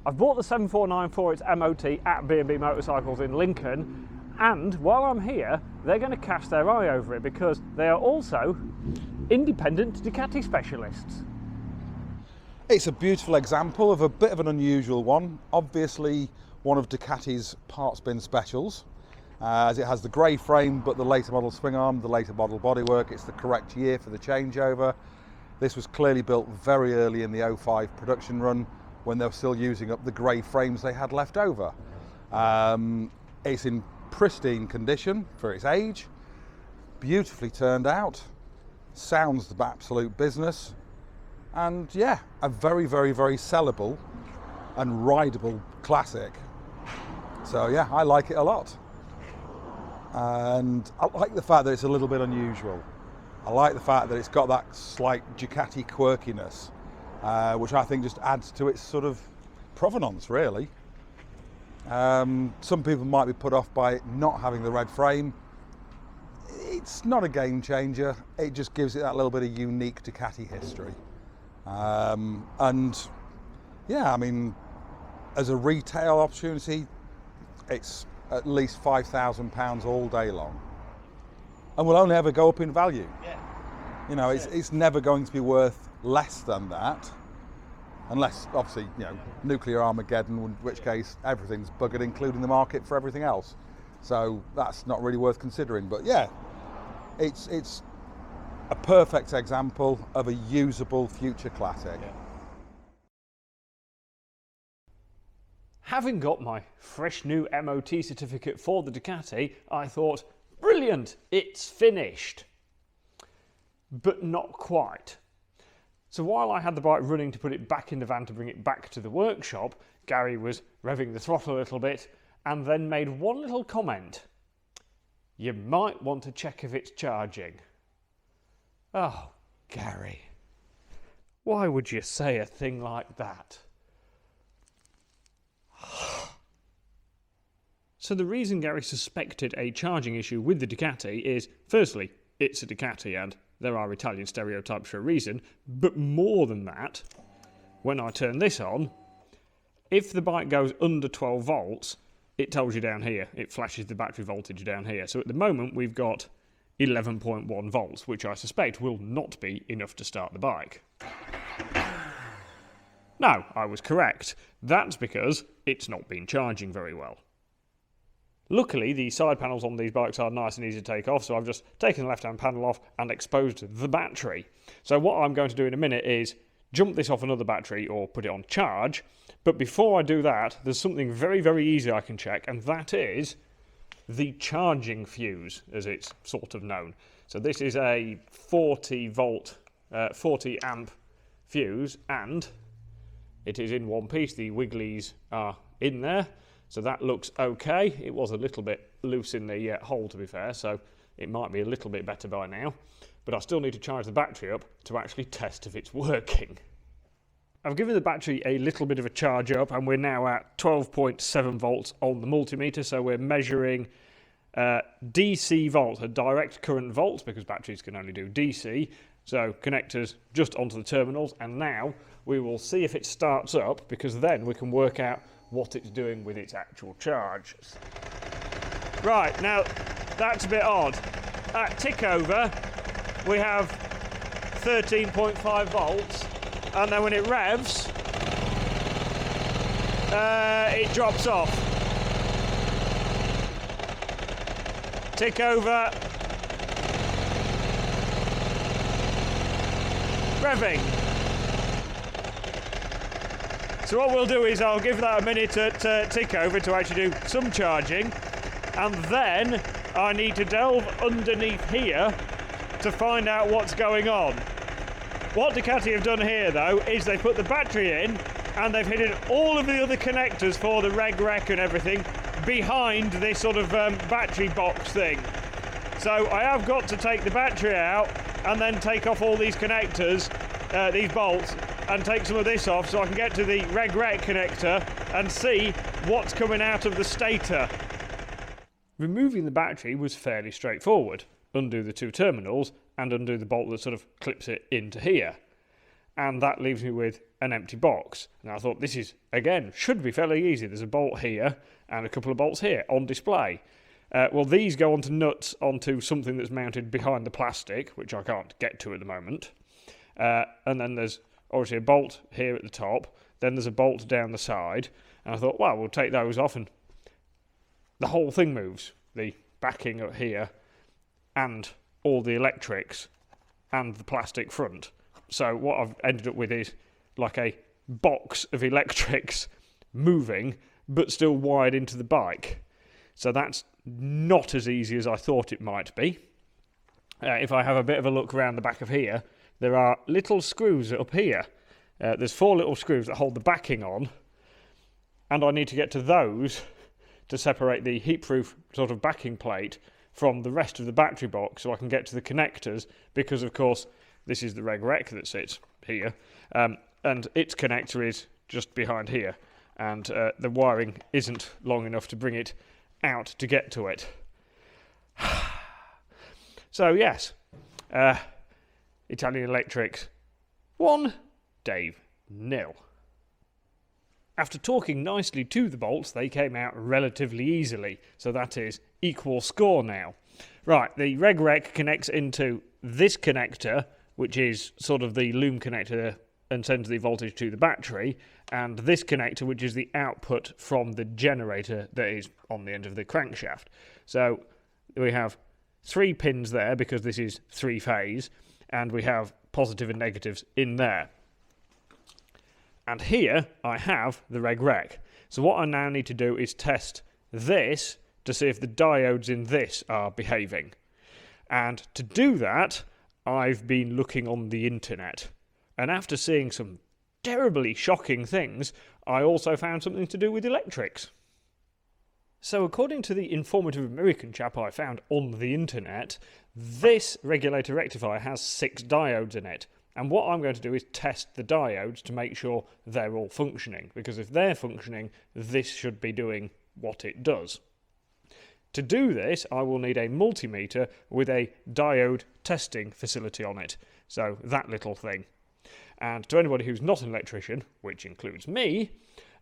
I've bought the 749 for its MOT at B&B Motorcycles in Lincoln, and while I'm here, they're going to cast their eye over it because they are also independent Ducati specialists. It's a beautiful example of a bit of an unusual one. Obviously, one of Ducati's parts bin specials, as it has the grey frame but the later model swing arm, the later model bodywork. It's the correct year for the changeover. This was clearly built very early in the 05 production run when they were still using up the grey frames they had left over. It's in pristine condition for its age, beautifully turned out, sounds the absolute business, and yeah, a very, very, very sellable and rideable classic. So yeah, I like it a lot. And I like the fact that it's a little bit unusual. I like the fact that it's got that slight Ducati quirkiness, which I think just adds to its sort of provenance, really. Some people might be put off by it not having the red frame. It's not a game changer. It just gives it that little bit of unique Ducati history. And yeah, I mean, as a retail opportunity, it's at least £5,000 all day long, and will only ever go up in value. Yeah. You know, it's never going to be worth less than that, unless obviously, you know, nuclear Armageddon, in which case everything's buggered, including the market for everything else. So that's not really worth considering. But yeah, it's a perfect example of a usable future classic. Yeah. Having got my fresh new MOT certificate for the Ducati, I thought, brilliant, it's finished. But not quite. So while I had the bike running to put it back in the van to bring it back to the workshop, Gary was revving the throttle a little bit and then made one little comment. You might want to check if it's charging. Oh, Gary, why would you say a thing like that? So the reason Gary suspected a charging issue with the Ducati is, firstly, it's a Ducati and there are Italian stereotypes for a reason, but more than that, when I turn this on, if the bike goes under 12 volts, it tells you down here, it flashes the battery voltage down here. So at the moment we've got 11.1 volts, which I suspect will not be enough to start the bike. No, I was correct. That's because it's not been charging very well. Luckily, the side panels on these bikes are nice and easy to take off, so I've just taken the left-hand panel off and exposed the battery. So what I'm going to do in a minute is jump this off another battery or put it on charge, but before I do that, there's something very, very easy I can check, and that is the charging fuse, as it's sort of known. So this is a 40 volt, 40 amp fuse, and it is in one piece. The wigglies are in there. So that looks okay. It was a little bit loose in the hole, to be fair, so it might be a little bit better by now. But I still need to charge the battery up to actually test if it's working. I've given the battery a little bit of a charge up, and we're now at 12.7 volts on the multimeter, so we're measuring DC volts, a direct current volts, because batteries can only do DC. So connectors just onto the terminals, and now we will see if it starts up, because then we can work out what it's doing with its actual charge. Right, now that's a bit odd. At tick over, we have 13.5 volts, and then when it revs, it drops off. Tick over, revving. So what we'll do is I'll give that a minute to tick over to actually do some charging, and then I need to delve underneath here to find out what's going on. What Ducati have done here though is they put the battery in and they've hidden all of the other connectors for the reg-rec and everything behind this sort of battery box thing. So I have got to take the battery out and then take off all these connectors, these bolts, and take some of this off so I can get to the reg-rec connector and see what's coming out of the stator. Removing the battery was fairly straightforward. Undo the two terminals and undo the bolt that sort of clips it into here. and that leaves me with an empty box. And I thought, this is, again, should be fairly easy. There's a bolt here and a couple of bolts here on display. Well, these go onto nuts onto something that's mounted behind the plastic, which I can't get to at the moment. And then there's obviously a bolt here at the top. Then there's a bolt down the side. And I thought, well, we'll take those off and the whole thing moves. The backing up here and all the electrics and the plastic front. So what I've ended up with is like a box of electrics moving, but still wired into the bike. So that's not as easy as I thought it might be. If I have a bit of a look around the back of here, there are little screws up here. There's 4 little screws that hold the backing on, and I need to get to those to separate the heat-proof sort of backing plate from the rest of the battery box so I can get to the connectors, because of course this is the reg rec that sits here, and its connector is just behind here, and the wiring isn't long enough to bring it out to get to it. So yes, Italian Electrics 1, Dave 0. After talking nicely to the bolts, they came out relatively easily, so that is equal score now. Right, the reg rec connects into this connector, which is sort of the loom connector and sends the voltage to the battery, and this connector, which is the output from the generator that is on the end of the crankshaft. So we have 3 pins there because this is 3-phase, and we have positive and negatives in there. And here I have the reg rec. So what I now need to do is test this to see if the diodes in this are behaving. And to do that, I've been looking on the internet. And after seeing some terribly shocking things, I also found something to do with electrics. So according to the informative American chap I found on the internet, this regulator rectifier has 6 diodes in it. And what I'm going to do is test the diodes to make sure they're all functioning, because if they're functioning, this should be doing what it does. To do this, I will need a multimeter with a diode testing facility on it. So that little thing. And to anybody who's not an electrician, which includes me,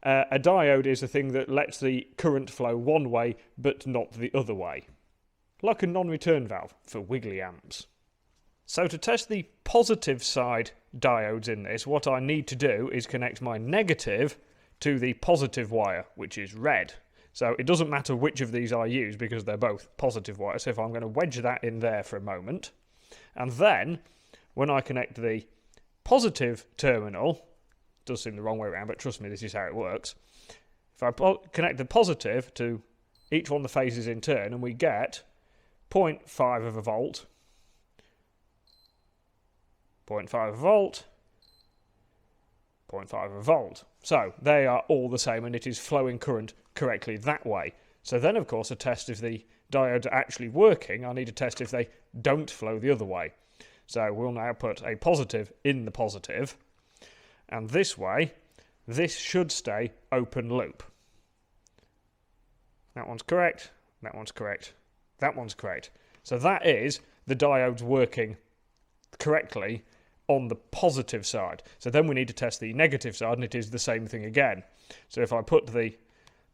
a diode is a thing that lets the current flow one way but not the other way. Like a non-return valve for wiggly amps. So to test the positive side diodes in this, what I need to do is connect my negative to the positive wire, which is red. So it doesn't matter which of these I use because they're both positive wires. So if I'm going to wedge that in there for a moment, and then when I connect the positive terminal, it does seem the wrong way around, but trust me, this is how it works. If I connect the positive to each one of the phases in turn, and we get 0.5 of a volt, 0.5 of a volt, 0.5 of a volt. So they are all the same, and it is flowing current correctly that way. So then, of course, to test if the diodes are actually working, I need to test if they don't flow the other way. So we'll now put a positive in the positive, and this way, this should stay open loop. That one's correct, that one's correct, that one's correct. So that is the diodes working correctly on the positive side. So then we need to test the negative side, and it is the same thing again. So if I put the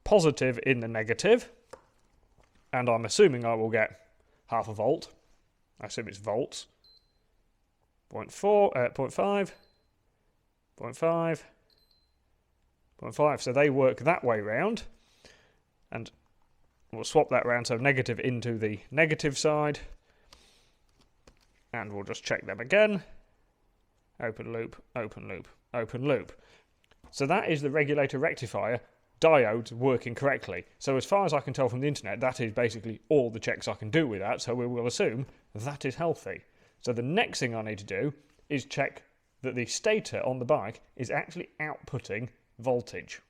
positive in the negative, and I'm assuming I will get half a volt, I assume it's volts, 0.4, 0.5, 0.5, 0.5. So they work that way round, and we'll swap that round, so negative into the negative side, and we'll just check them again. Open loop, open loop, open loop. So that is the regulator rectifier diodes working correctly. So as far as I can tell from the internet, that is basically all the checks I can do with that, so we will assume that is healthy. So the next thing I need to do is check that the stator on the bike is actually outputting voltage.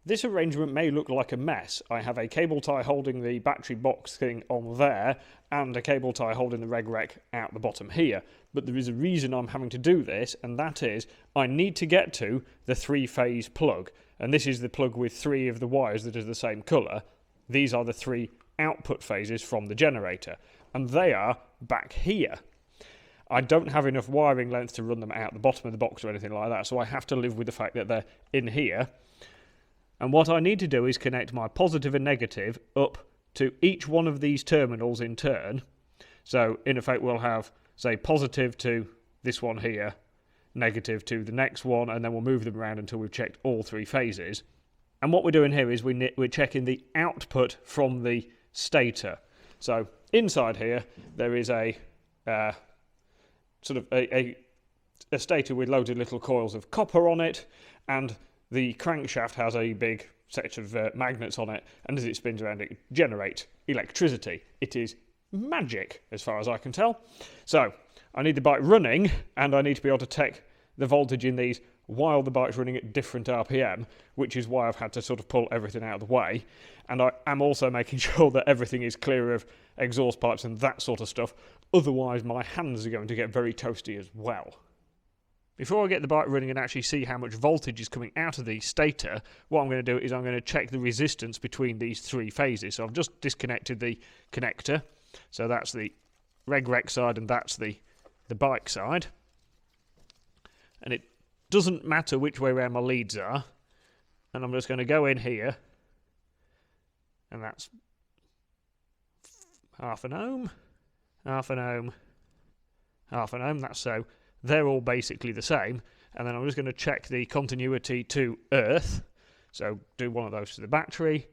This arrangement may look like a mess. I have a cable tie holding the battery box thing on there and a cable tie holding the reg rec out the bottom here. But there is a reason I'm having to do this, and that is I need to get to the 3-phase plug. And this is the plug with 3 of the wires that is the same colour. These are the 3 output phases from the generator, and they are back here. I don't have enough wiring length to run them out the bottom of the box or anything like that, so I have to live with the fact that they're in here. And what I need to do is connect my positive and negative up to each one of these terminals in turn. So in effect we'll have, say, positive to this one here, negative to the next one, and then we'll move them around until we've checked all three phases. And what we're doing here is we're checking the output from the stator. So inside here there is a sort of a stator with loads of little coils of copper on it, and the crankshaft has a big set of magnets on it, and as it spins around it generates electricity. It is magic as far as I can tell. So I need the bike running, and I need to be able to check the voltage in these while the bike's running at different RPM, which is why I've had to sort of pull everything out of the way. And I am also making sure that everything is clear of exhaust pipes and that sort of stuff, otherwise my hands are going to get very toasty as well. Before I get the bike running and actually see how much voltage is coming out of the stator, what I'm going to do is I'm going to check the resistance between these three phases. So I've just disconnected the connector, so that's the reg-rec side and that's the bike side. And it doesn't matter which way around my leads are, and I'm just going to go in here, and that's half an ohm, half an ohm, half an ohm. That's so they're all basically the same. And then I'm just going to check the continuity to earth, so do one of those to the battery.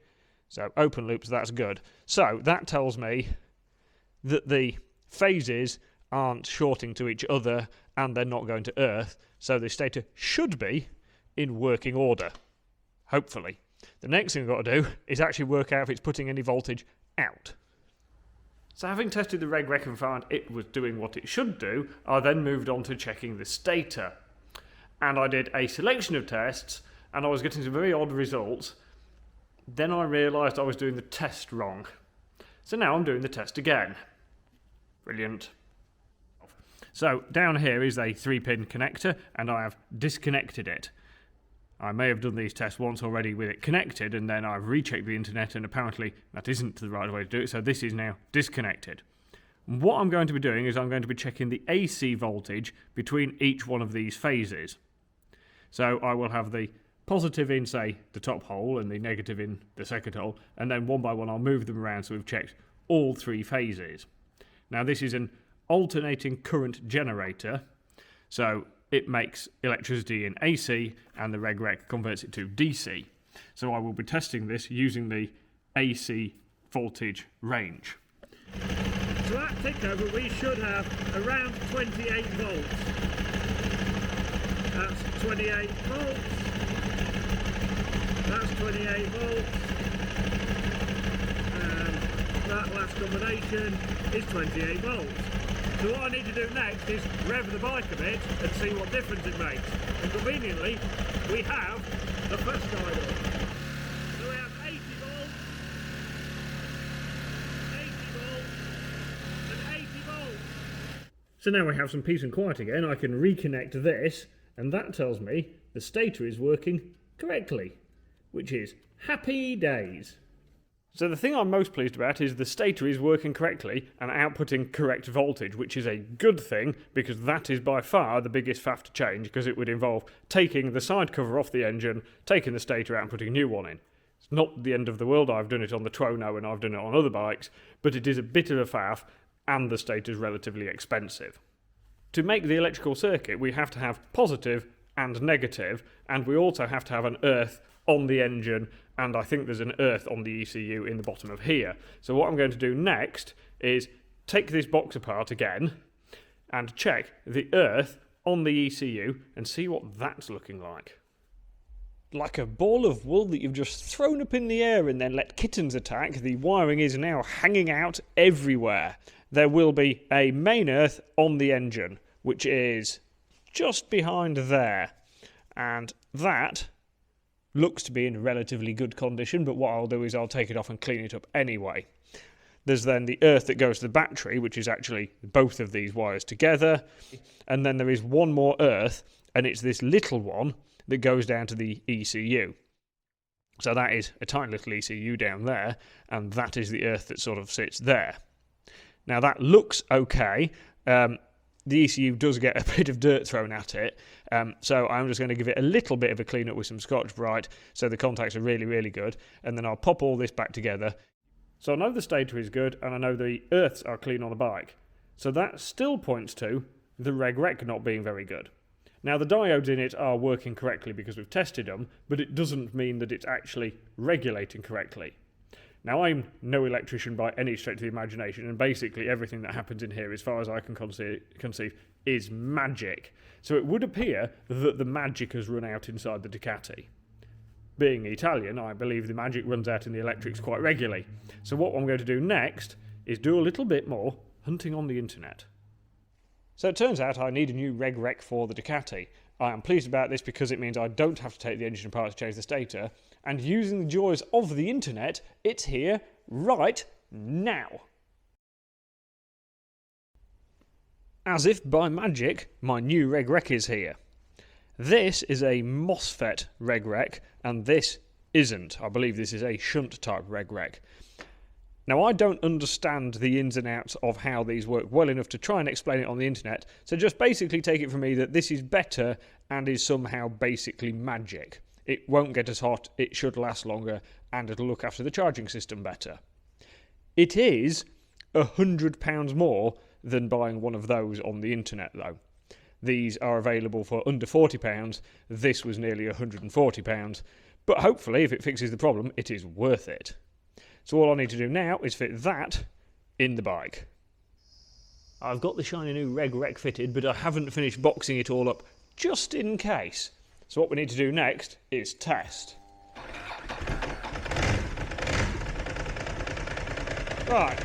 So open loops, that's good. So that tells me that the phases aren't shorting to each other and they're not going to earth, so the stator should be in working order, hopefully. The next thing I've got to do is actually work out if it's putting any voltage out. So having tested the reg-rec and found it was doing what it should do, I then moved on to checking the stator. And I did a selection of tests, and I was getting some very odd results. Then I realised I was doing the test wrong. So now I'm doing the test again. Brilliant. So down here is a 3-pin connector, and I have disconnected it. I may have done these tests once already with it connected, and then I've rechecked the internet, and apparently that isn't the right way to do it, so this is now disconnected. And what I'm going to be doing is I'm going to be checking the AC voltage between each one of these phases. So I will have the positive in, say, the top hole, and the negative in the second hole, and then one by one I'll move them around so we've checked all three phases. Now this is an alternating current generator, so it makes electricity in AC and the reg-rec converts it to DC. So I will be testing this using the AC voltage range. So at tickover we should have around 28 volts. That's 28 volts. That's 28 volts. And that last combination is 28 volts. So what I need to do next is rev the bike a bit and see what difference it makes. And conveniently, we have the first side on. So we have 80 volts, 80 volts, and 80 volts. So now we have some peace and quiet again. I can reconnect this, and that tells me the stator is working correctly, which is happy days. So the thing I'm most pleased about is the stator is working correctly and outputting correct voltage, which is a good thing because that is by far the biggest faff to change, because it would involve taking the side cover off the engine, taking the stator out and putting a new one in. It's not the end of the world. I've done it on the Twono and I've done it on other bikes, but it is a bit of a faff and the stator is relatively expensive. To make the electrical circuit we have to have positive and negative, and we also have to have an earth on the engine, and I think there's an earth on the ECU in the bottom of here. So what I'm going to do next is take this box apart again and check the earth on the ECU and see what that's looking like. Like a ball of wool that you've just thrown up in the air and then let kittens attack, the wiring is now hanging out everywhere. There will be a main earth on the engine, which is just behind there, and that looks to be in relatively good condition, but what I'll do is I'll take it off and clean it up anyway. There's then the earth that goes to the battery, which is actually both of these wires together, and then there is one more earth, and it's this little one that goes down to the ECU. So that is a tiny little ECU down there, and that is the earth that sort of sits there. Now that looks okay. the ECU does get a bit of dirt thrown at it, so I'm just going to give it a little bit of a clean up with some Scotch-Brite so the contacts are really, really good, and then I'll pop all this back together. So I know the stator is good, and I know the earths are clean on the bike, so that still points to the reg-rec not being very good. Now the diodes in it are working correctly because we've tested them, but it doesn't mean that it's actually regulating correctly. Now I'm no electrician by any stretch of the imagination, and basically everything that happens in here, as far as I can conceive, is magic. So it would appear that the magic has run out inside the Ducati. Being Italian, I believe the magic runs out in the electrics quite regularly. So what I'm going to do next is do a little bit more hunting on the internet. So it turns out I need a new reg-rec for the Ducati. I am pleased about this because it means I don't have to take the engine apart to change the stator, and using the joys of the internet, it's here right now. As if by magic, my new reg-rec is here. This is a MOSFET reg-rec, and this isn't. I believe this is a shunt type reg-rec. Now, I don't understand the ins and outs of how these work well enough to try and explain it on the internet, so just basically take it from me that this is better and is somehow basically magic. It won't get as hot, it should last longer, and it'll look after the charging system better. It is £100 more than buying one of those on the internet, though. These are available for under £40, this was nearly £140, but hopefully, if it fixes the problem, it is worth it. So all I need to do now is fit that in the bike. I've got the shiny new reg-rec fitted, but I haven't finished boxing it all up just in case. So what we need to do next is test. Right.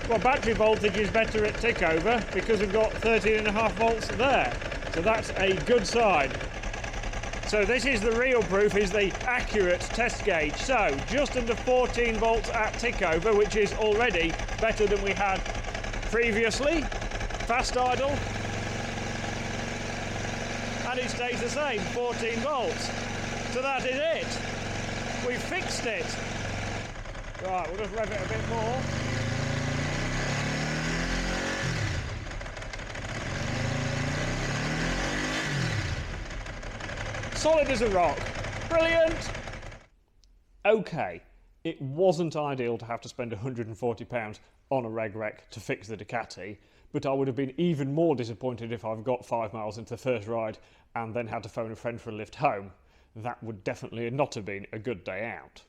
Well, battery voltage is better at tick over because we've got 13.5 volts there. So that's a good sign. So this is the real proof, is the accurate test gauge. So just under 14 volts at tick over, which is already better than we had previously. Fast idle. And it stays the same, 14 volts. So that is it. We fixed it. Right, we'll just rev it a bit more. Solid as a rock. Brilliant! Okay, it wasn't ideal to have to spend £140 on a reg-rec to fix the Ducati, but I would have been even more disappointed if I've got 5 miles into the first ride and then had to phone a friend for a lift home. That would definitely not have been a good day out.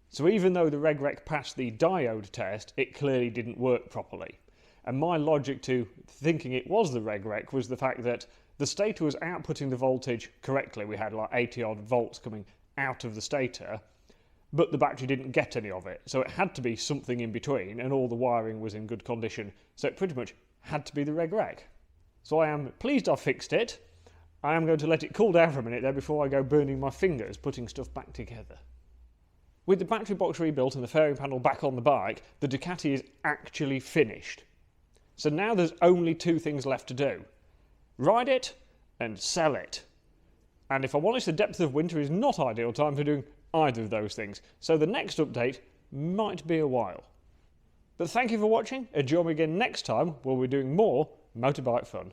So even though the reg-rec passed the diode test, it clearly didn't work properly. And my logic to thinking it was the reg-rec was the fact that the stator was outputting the voltage correctly. We had like 80 odd volts coming out of the stator, but the battery didn't get any of it. So it had to be something in between, and all the wiring was in good condition. So it pretty much had to be the reg-rec. So I am pleased I fixed it. I am going to let it cool down for a minute though before I go burning my fingers putting stuff back together. With the battery box rebuilt and the fairing panel back on the bike, the Ducati is actually finished. So now there's only 2 things left to do. Ride it and sell it. And if I'm honest, the depth of winter is not ideal time for doing either of those things, so the next update might be a while. But thank you for watching, and join me again next time where we're doing more motorbike fun.